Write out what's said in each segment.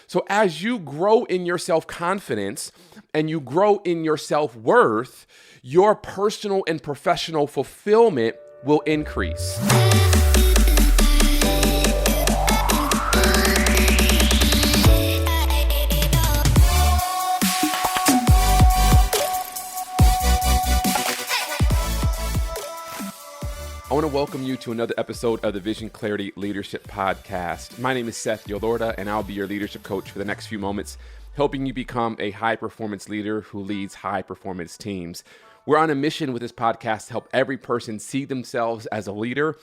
So as you grow in your self-confidence and you grow in your self-worth, your personal and professional fulfillment will increase. I want to welcome you to another episode of the Vision Clarity Leadership Podcast. My name is Seth, and I'll be your leadership coach for the next few moments, helping you become a high-performance leader who leads high-performance teams. We're on a mission with this podcast to help every person see themselves as a leader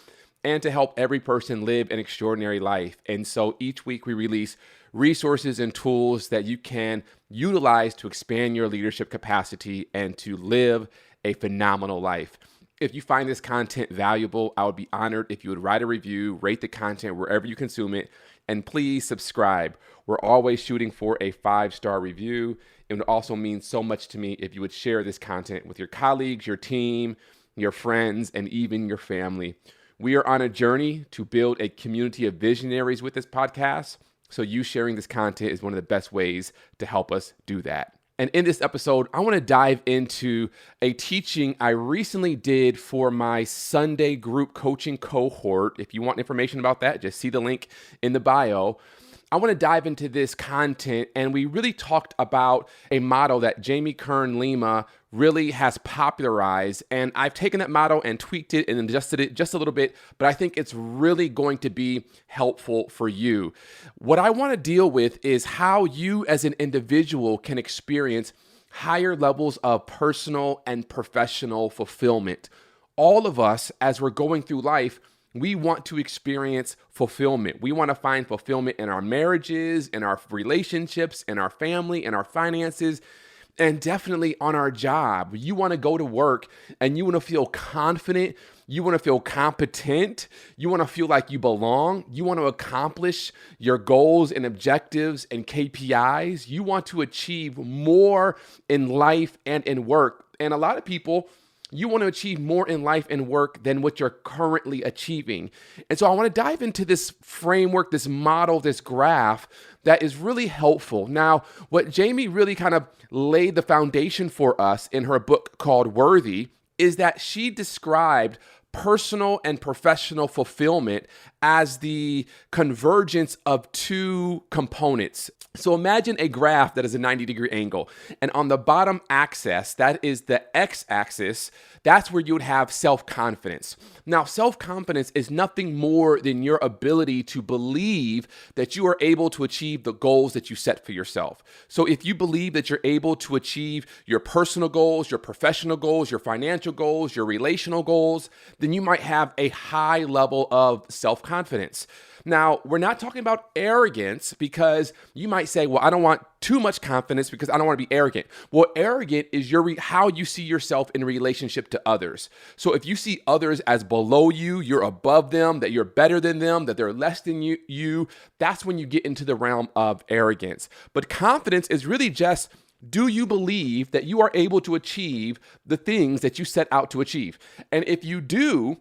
and to help every person live an extraordinary life. And so each week we release resources and tools that you can utilize to expand your leadership capacity and to live a phenomenal life. If you find this content valuable, I would be honored if you would write a review, rate the content wherever you consume it, and please subscribe. We're always shooting for a 5-star review. It would also mean so much to me if you would share this content with your colleagues, your team, your friends, and even your family. We are on a journey to build a community of visionaries with this podcast, so you sharing this content is one of the best ways to help us do that. And in this episode, I want to dive into a teaching I recently did for my Sunday group coaching cohort. If you want information about that, just see the link in the bio. I want to dive into this content, and we really talked about a motto that Jamie Kern Lima really has popularized, and I've taken that motto and tweaked it and adjusted it just a little bit, but I think it's really going to be helpful for you. What I want to deal with is how you as an individual can experience higher levels of personal and professional fulfillment. All of us, as we're going through life, we want to experience fulfillment. We want to find fulfillment in our marriages, in our relationships, in our family, in our finances, and definitely on our job. You want to go to work and you want to feel confident. You want to feel competent. You want to feel like you belong. You want to accomplish your goals and objectives and KPIs. You want to achieve more in life and in work. And a lot of people, you want to achieve more in life and work than what you're currently achieving. And so I want to dive into this framework, this model, this graph that is really helpful. Now, what Jamie really kind of laid the foundation for us in her book called Worthy is that she described personal and professional fulfillment as the convergence of two components. So imagine a graph that is a 90-degree angle, and on the bottom axis, that is the x-axis, that's where you would have self-confidence. Now, self-confidence is nothing more than your ability to believe that you are able to achieve the goals that you set for yourself. So if you believe that you're able to achieve your personal goals, your professional goals, your financial goals, your relational goals, then you might have a high level of self-confidence. Now, we're not talking about arrogance, because you might say, well, I don't want too much confidence because I don't want to be arrogant. Well, arrogant is how you see yourself in relationship to others. So if you see others as below you, you're above them, that you're better than them, that they're less than you, that's when you get into the realm of arrogance. But confidence is really just, do you believe that you are able to achieve the things that you set out to achieve? And if you do,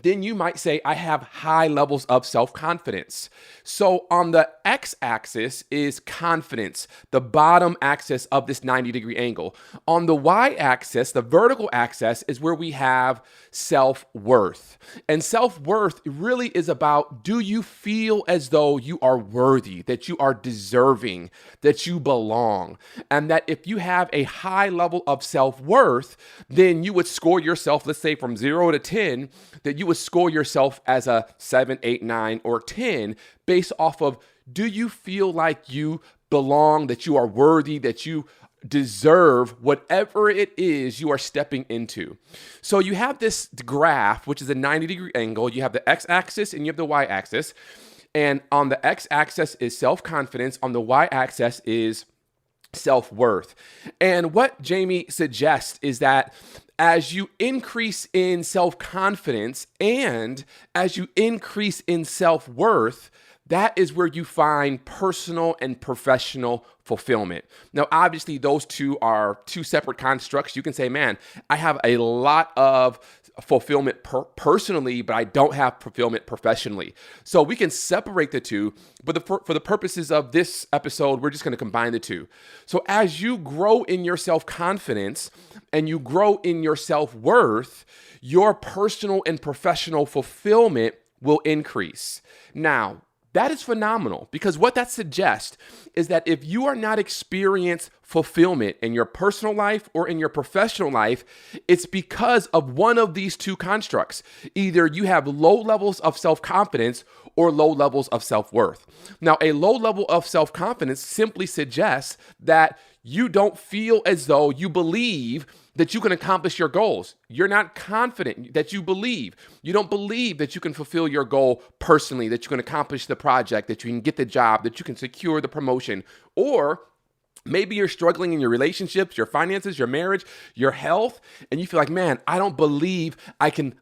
then you might say, I have high levels of self-confidence. So on the x-axis is confidence, the bottom axis of this 90-degree angle. On the y-axis, the vertical axis, is where we have self-worth. And self-worth really is about, do you feel as though you are worthy, that you are deserving, that you belong? And that if you have a high level of self-worth, then you would score yourself, let's say from 0 to 10, that you would score yourself as a 7, 8, 9, or 10 based off of, do you feel like you belong, that you are worthy, that you deserve whatever it is you are stepping into? So you have this graph, which is a 90-degree angle. You have the x-axis and you have the y-axis. And on the x-axis is self-confidence. On the y-axis is self-worth. And what Jamie suggests is that as you increase in self-confidence and as you increase in self-worth, that is where you find personal and professional fulfillment. Now, obviously, those two are two separate constructs. You can say, man, I have a lot of fulfillment personally, but I don't have fulfillment professionally. So we can separate the two, but for the purposes of this episode, we're just going to combine the two. So as you grow in your self-confidence and you grow in your self-worth, your personal and professional fulfillment will increase. Now, that is phenomenal, because what that suggests is that if you are not experiencing fulfillment in your personal life or in your professional life, it's because of one of these two constructs. Either you have low levels of self-confidence or low levels of self-worth. Now, a low level of self-confidence simply suggests that you don't feel as though you believe that you can accomplish your goals. You're not confident that you believe. You don't believe that you can fulfill your goal personally, that you can accomplish the project, that you can get the job, that you can secure the promotion. Or maybe you're struggling in your relationships, your finances, your marriage, your health, and you feel like, man, I don't believe I can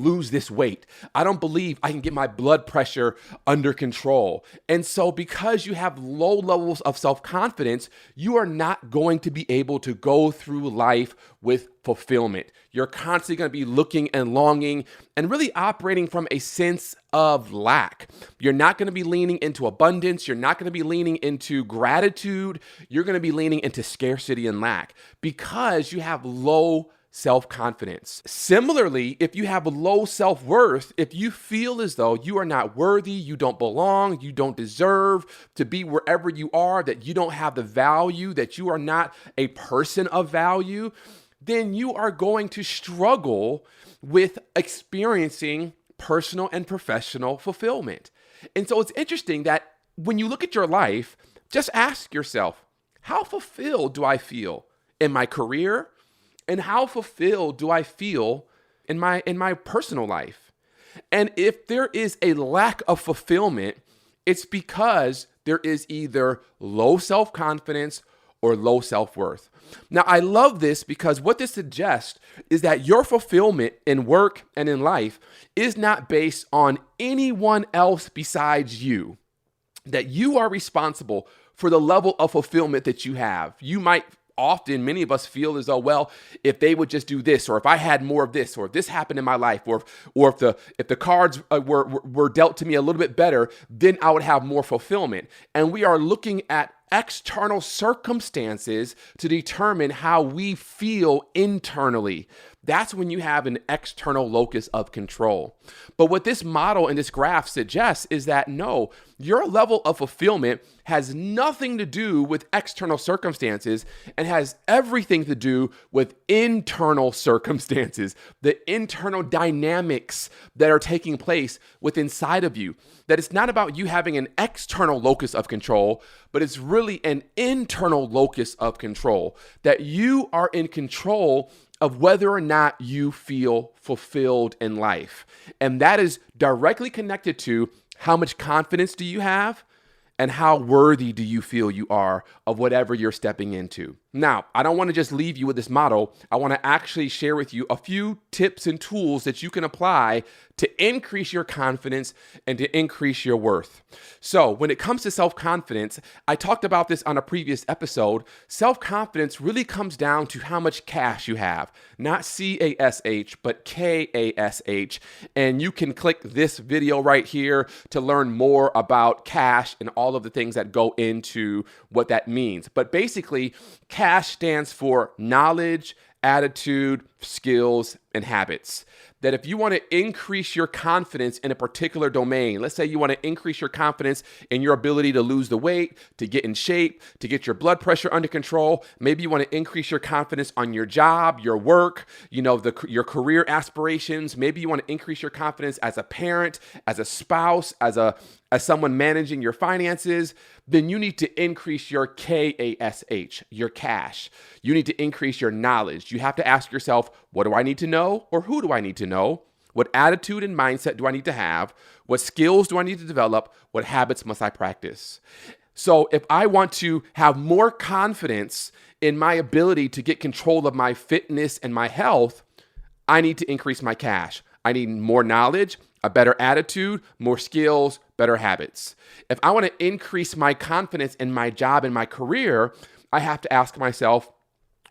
lose this weight. I don't believe I can get my blood pressure under control. And so because you have low levels of self-confidence, you are not going to be able to go through life with fulfillment. You're constantly going to be looking and longing and really operating from a sense of lack. You're not going to be leaning into abundance. You're not going to be leaning into gratitude. You're going to be leaning into scarcity and lack because you have low self-confidence. Similarly, if you have low self-worth, if you feel as though you are not worthy, you don't belong, you don't deserve to be wherever you are, that you don't have the value, that you are not a person of value, then you are going to struggle with experiencing personal and professional fulfillment. And so it's interesting that when you look at your life, just ask yourself, how fulfilled do I feel in my career? And how fulfilled do I feel in my personal life? And if there is a lack of fulfillment, it's because there is either low self-confidence or low self-worth. Now, I love this because what this suggests is that your fulfillment in work and in life is not based on anyone else besides you, that you are responsible for the level of fulfillment that you have. You might often, many of us feel as though, well, if they would just do this, or if I had more of this, or if this happened in my life, or if the cards were dealt to me a little bit better, then I would have more fulfillment. And we are looking at external circumstances to determine how we feel internally. That's when you have an external locus of control. But what this model and this graph suggests is that no, your level of fulfillment has nothing to do with external circumstances and has everything to do with internal circumstances, the internal dynamics that are taking place within inside of you. That it's not about you having an external locus of control, but it's really an internal locus of control, that you are in control of whether or not you feel fulfilled in life. And that is directly connected to how much confidence do you have and how worthy do you feel you are of whatever you're stepping into. Now, I don't want to just leave you with this model. I want to actually share with you a few tips and tools that you can apply to increase your confidence and to increase your worth. So when it comes to self-confidence, I talked about this on a previous episode. Self-confidence really comes down to how much cash you have, not C-A-S-H, but K-A-S-H. And you can click this video right here to learn more about cash and all of the things that go into what that means. But basically, cash stands for knowledge, attitude, skills, and habits. That if you want to increase your confidence in a particular domain, let's say you want to increase your confidence in your ability to lose the weight, to get in shape, to get your blood pressure under control. Maybe you want to increase your confidence on your job, your work, your career aspirations. Maybe you want to increase your confidence as a parent, as a spouse, as someone managing your finances. Then you need to increase your KASH, your cash. You need to increase your knowledge. You have to ask yourself, what do I need to know, or who do I need to know? What attitude and mindset do I need to have? What skills do I need to develop? What habits must I practice? So if I want to have more confidence in my ability to get control of my fitness and my health, I need to increase my cash. I need more knowledge, a better attitude, more skills, better habits. If I want to increase my confidence in my job and my career, I have to ask myself,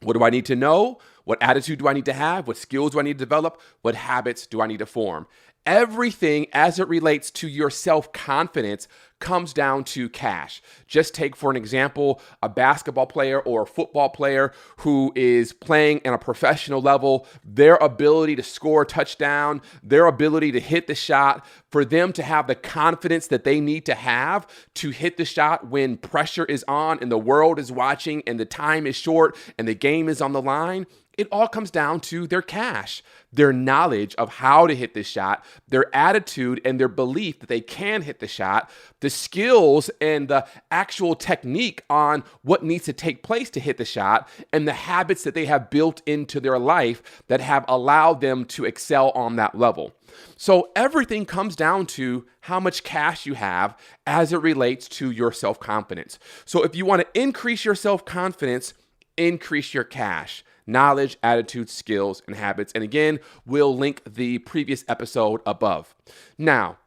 What do I need to know? What attitude do I need to have? What skills do I need to develop? What habits do I need to form? Everything as it relates to your self-confidence comes down to cash. Just take, for an example, a basketball player or a football player who is playing at a professional level, their ability to score a touchdown, their ability to hit the shot, for them to have the confidence that they need to have to hit the shot when pressure is on and the world is watching and the time is short and the game is on the line. It all comes down to their cash, their knowledge of how to hit the shot, their attitude and their belief that they can hit the shot, the skills and the actual technique on what needs to take place to hit the shot, and the habits that they have built into their life that have allowed them to excel on that level. So everything comes down to how much cash you have as it relates to your self-confidence. So if you want to increase your self-confidence, increase your cash. Knowledge, attitude, skills, and habits. And again, we'll link the previous episode above. Now,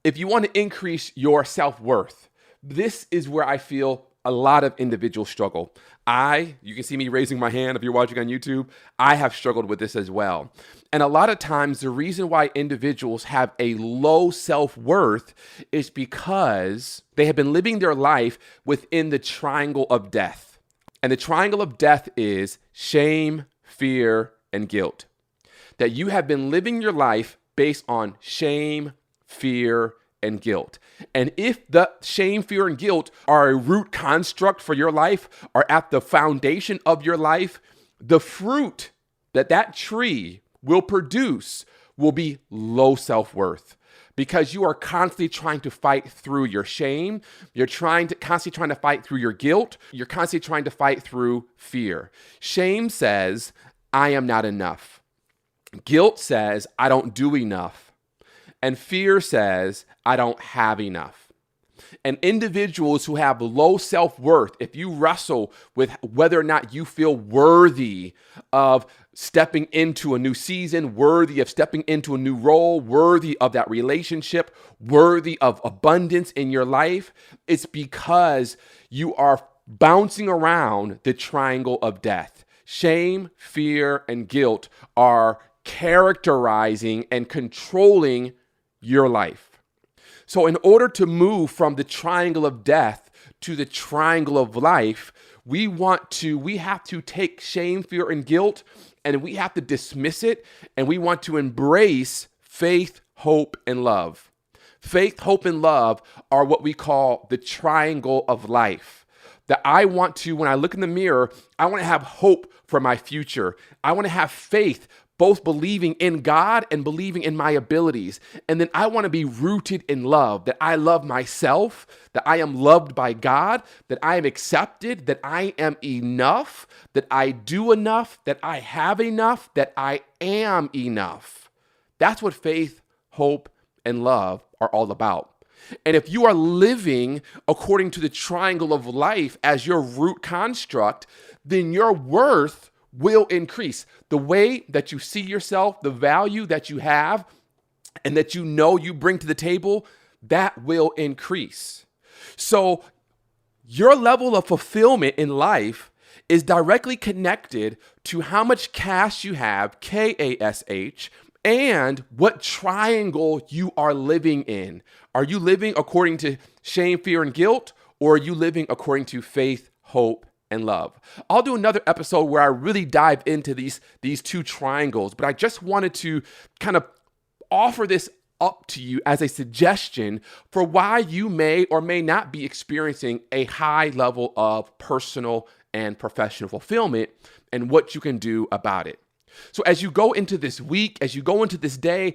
if you want to increase your self-worth, this is where I feel a lot of individuals struggle. You can see me raising my hand if you're watching on YouTube. I have struggled with this as well. And a lot of times the reason why individuals have a low self-worth is because they have been living their life within the triangle of death. And the triangle of death is shame, fear, and guilt. That you have been living your life based on shame, fear, and guilt. And if the shame, fear, and guilt are a root construct for your life, are at the foundation of your life, the fruit that tree will produce will be low self-worth. Because you are constantly trying to fight through your shame. You're constantly trying to fight through your guilt. You're constantly trying to fight through fear. Shame says, I am not enough. Guilt says, I don't do enough. And fear says, I don't have enough. And individuals who have low self-worth, if you wrestle with whether or not you feel worthy of stepping into a new season, worthy of stepping into a new role, worthy of that relationship, worthy of abundance in your life, it's because you are bouncing around the triangle of death. Shame, fear, and guilt are characterizing and controlling your life. So in order to move from the triangle of death to the triangle of life, we have to take shame, fear, and guilt, and we have to dismiss it, and we want to embrace faith, hope, and love. Faith, hope, and love are what we call the triangle of life. That when I look in the mirror, I want to have hope for my future. I want to have faith, both believing in God and believing in my abilities. And then I want to be rooted in love, that I love myself, that I am loved by God, that I am accepted, that I am enough, that I do enough, that I have enough, that I am enough. That's what faith, hope, and love are all about. And if you are living according to the triangle of life as your root construct, then your worth will increase. The way that you see yourself, the value that you have, and that you know you bring to the table, that will increase. So your level of fulfillment in life is directly connected to how much cash you have, K-A-S-H, and what triangle you are living in. Are you living according to shame, fear, and guilt, or are you living according to faith, hope, and love? I'll do another episode where I really dive into these two triangles, but I just wanted to kind of offer this up to you as a suggestion for why you may or may not be experiencing a high level of personal and professional fulfillment and what you can do about it. So as you go into this week, as you go into this day,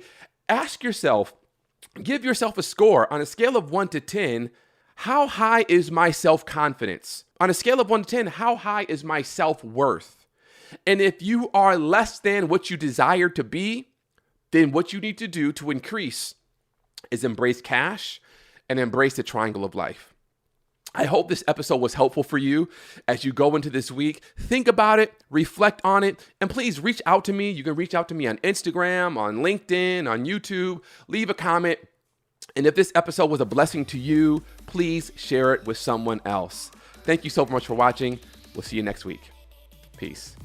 ask yourself, give yourself a score on a scale of 1 to 10. How high is my self-confidence? On a scale of 1 to 10, how high is my self-worth? And if you are less than what you desire to be, then what you need to do to increase is embrace cash and embrace the triangle of life. I hope this episode was helpful for you as you go into this week. Think about it, reflect on it, and please reach out to me. You can reach out to me on Instagram, on LinkedIn, on YouTube. Leave a comment. And if this episode was a blessing to you, please share it with someone else. Thank you so much for watching. We'll see you next week. Peace.